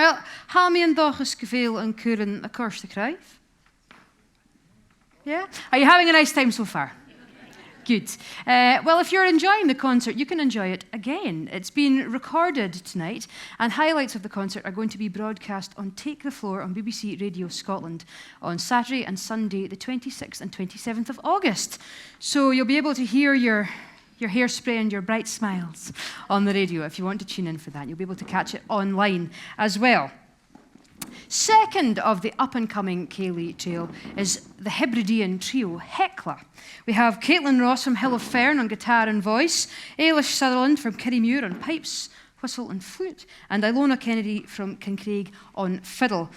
Wel, ha mi yn doch ysgafeel yn cwrn y cwrs de craif? Yeah? Are you having a nice time so far? Good. Well, if you're enjoying the concert, you can enjoy it again. It's been recorded tonight, and highlights of the concert are going to be broadcast on Take the Floor on BBC Radio Scotland on Saturday and Sunday, the 26th and 27th of August. So you'll be able to hear your hairspray and your bright smiles on the radio if you want to tune in for that. You'll be able to catch it online as well. Second of the up-and-coming Ceilidh Trail is the Hebridean trio, Heckler. We have Caitlin Ross from Hill of Fern on guitar and voice, Ailish Sutherland from Kirriemuir on pipes, whistle and flute, and Ilona Kennedy from Kincraig on fiddle.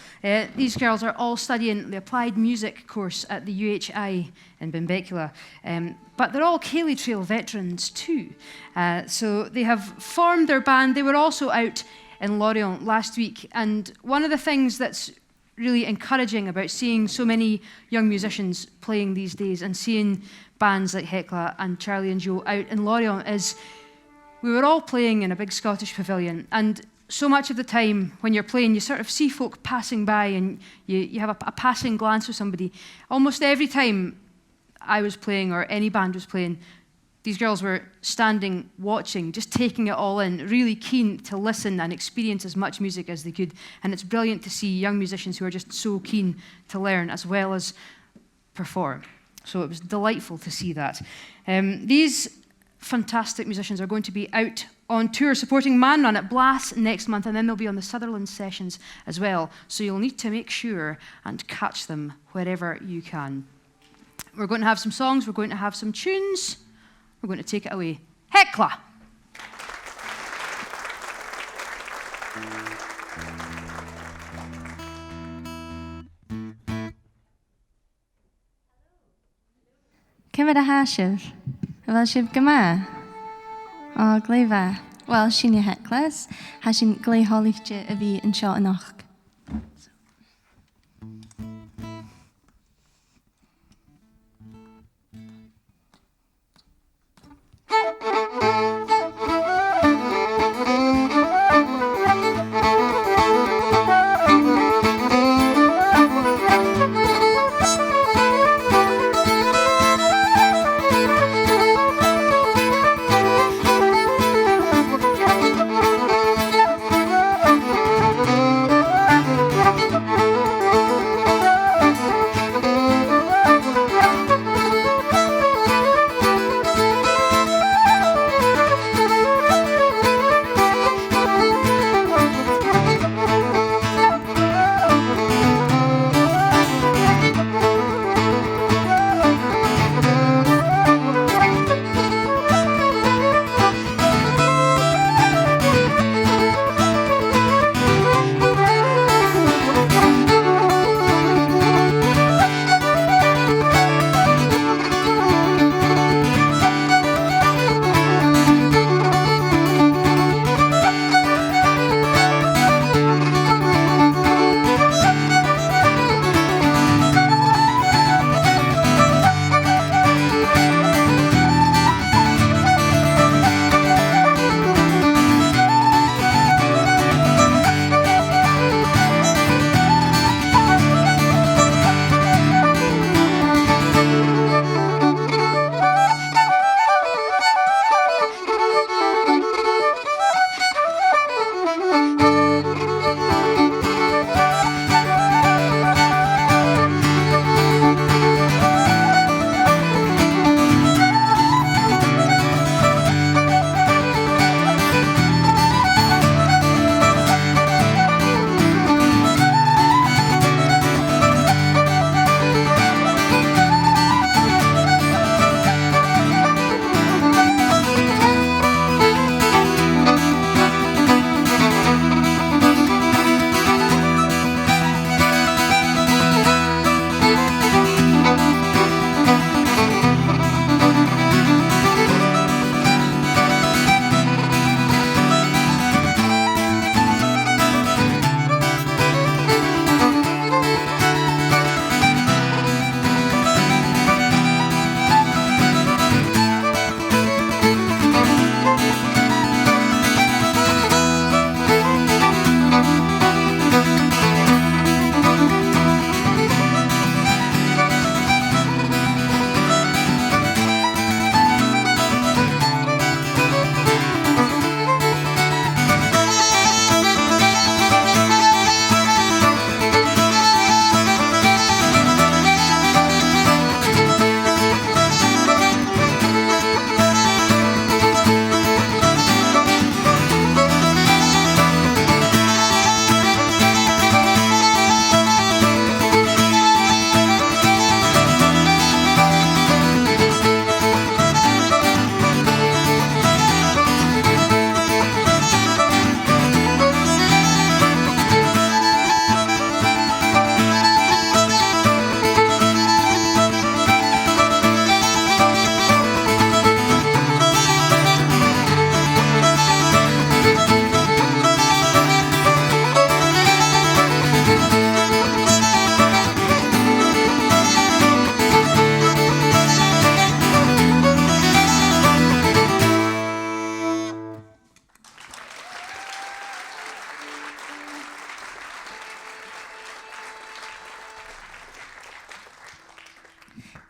These girls are all studying the Applied Music course at the UHI in Benbecula, but they're all Ceilidh Trail veterans too. So they have formed their band. They were also out in Lorient last week, and one of the things that's really encouraging about seeing so many young musicians playing these days and seeing bands like Heckler and Charlie and Joe out in Lorient is we were all playing in a big Scottish pavilion, and so much of the time when you're playing, you sort of see folk passing by and you have a passing glance with somebody. Almost every time I was playing or any band was playing, these girls were standing, watching, just taking it all in, really keen to listen and experience as much music as they could. And it's brilliant to see young musicians who are just so keen to learn as well as perform. So it was delightful to see that. These fantastic musicians are going to be out on tour supporting Man Run at Blas next month, and then they'll be on the Sutherland sessions as well. So you'll need to make sure and catch them wherever you can. We're going to have some songs, we're going to have some tunes. We're going to take it away. Heckler! Cymryd a hasif. Fel sif gyma. O, gleifa. Wel, sy'n i Heclas. Hasyn glei holich y fi yn sio yn och.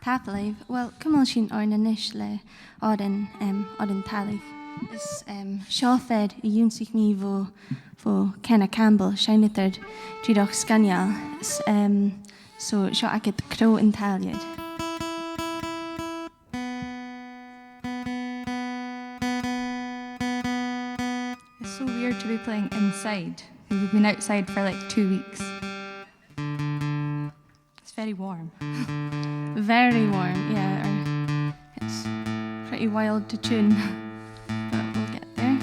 Happily, well, cymol sy'n o'r nish le o'r yn talu. Is siofed y yw'n sy'n ni fo Kenna Campbell, sia'n ydyr drydach sganial. So sio agad crow yn taliad. It's so weird to be playing inside. We've been outside for like 2 weeks. It's very warm. Very warm, yeah. It's pretty wild to tune, but we'll get there.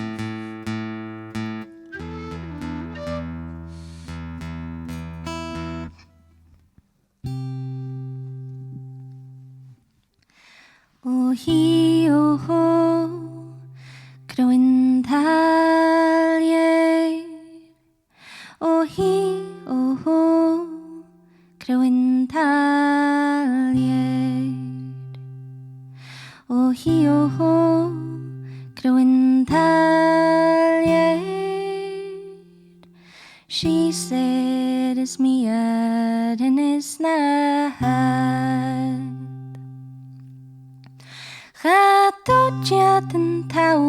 O hi o ho, crowin talier. O hi o ho, crowin talier. O hi o ho, crowin talier. She said, "Is me ad and is not." Gadwjiad yn taw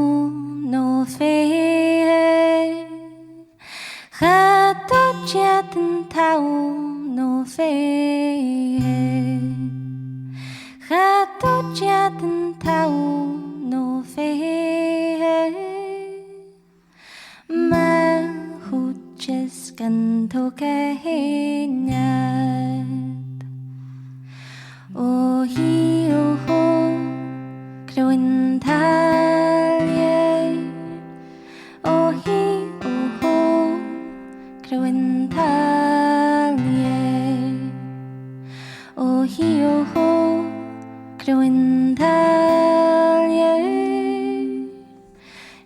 no fe. Gadwjiad yn taw no fe. Gadwjiad yn taw no fe. Ma hwtjes gan to geheniad. O hi o ho, crowin talier. O hi o ho, crowin talier. O hi o ho, crowin talier.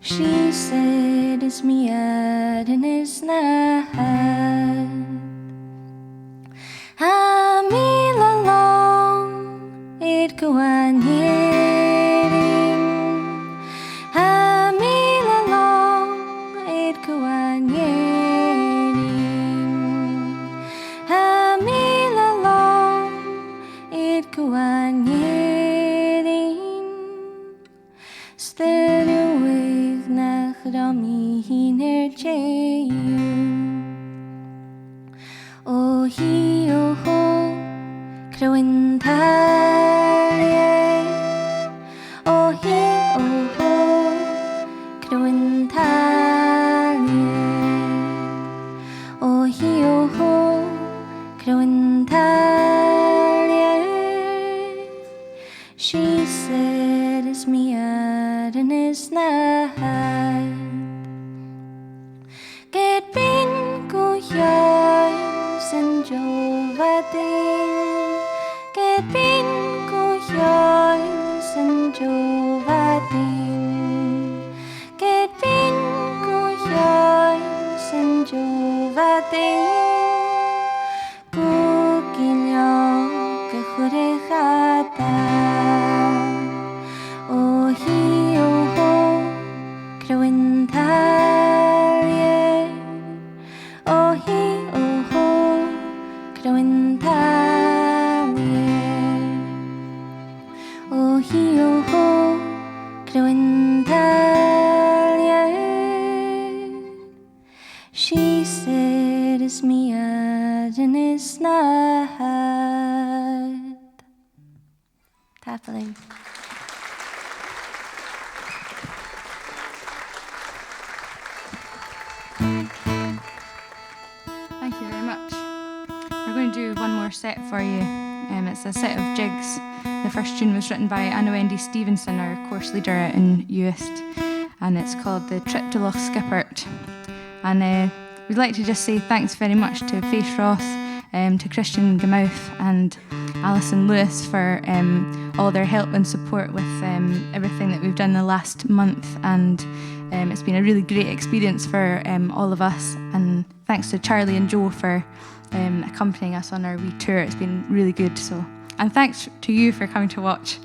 She said, "Is me ad and is not." Ha mi la long, it go on yerin. Ha mi la long, it go on yerin. Ha mi la long, it go on yerin. Stereo with nach rami hiner jayu. O hi o ho, crowin talier. O hi o ho, crowin talier. O hi o ho, crowin talier. She said, "Is me ad and is not." Get bin go yours and Jovadin. Get bin go yours and Jovadin. Get bin go yours and Jovadin. Go gilio ge churechada. O hi o ho, crowin talier. O hi o ho, crowin talier. O hi o ho, crowin talier. She said, "Is me ad and is not." Tapping. Thank you very much. We're going to do one more set for you. It's a set of jigs. The first tune was written by Anna Wendy Stevenson, our course leader in Uist, and it's called The Trip to Loch Skippert. And we'd like to just say thanks very much to Fèis Rois, to Christian Gamouth and Alison Lewis for all their help and support with everything that we've done the last month, and it's been a really great experience for all of us, and thanks to Charlie and Joe for accompanying us on our wee tour. It's been really good, and thanks to you for coming to watch.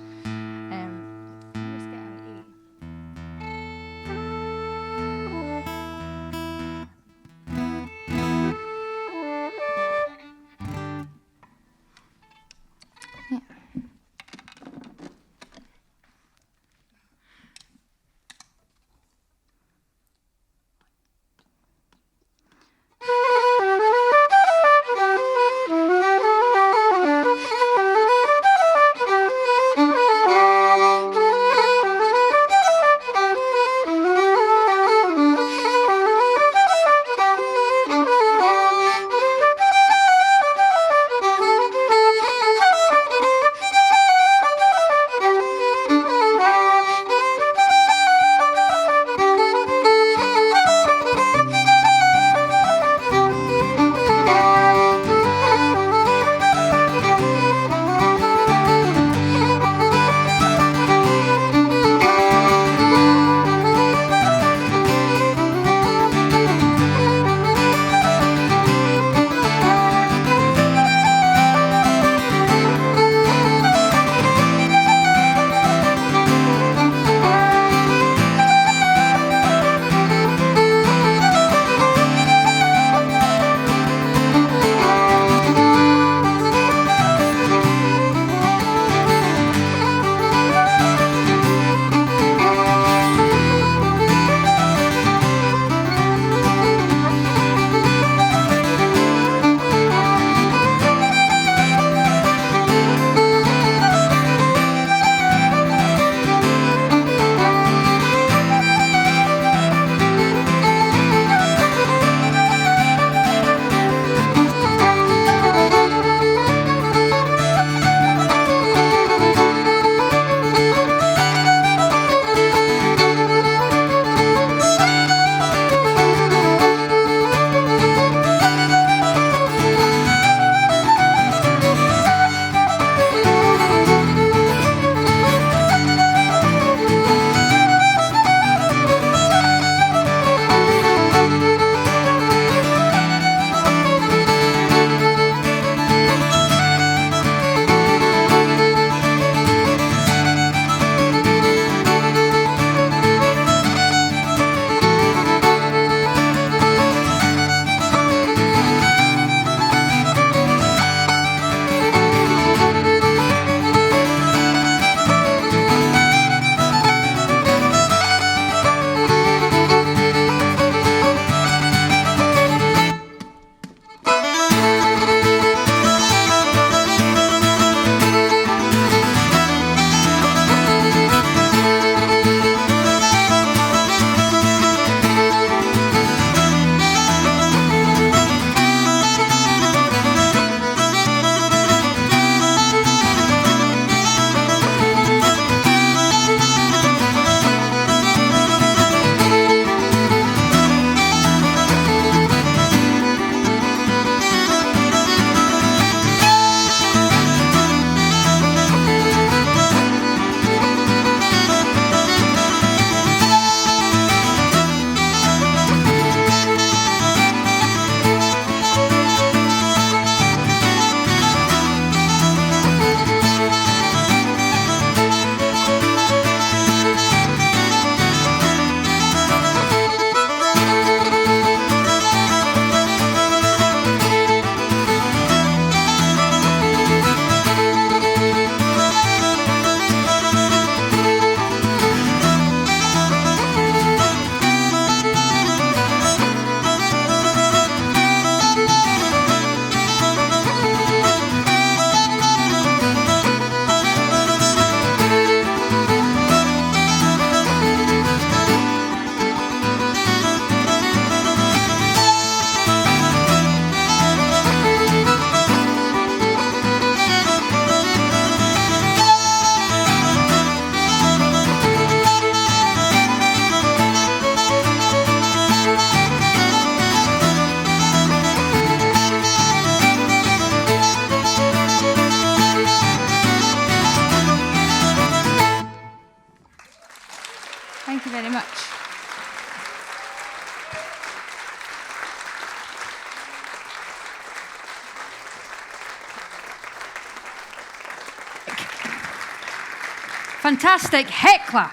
Fantastic. Heckler.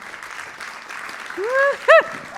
Woo-hoo.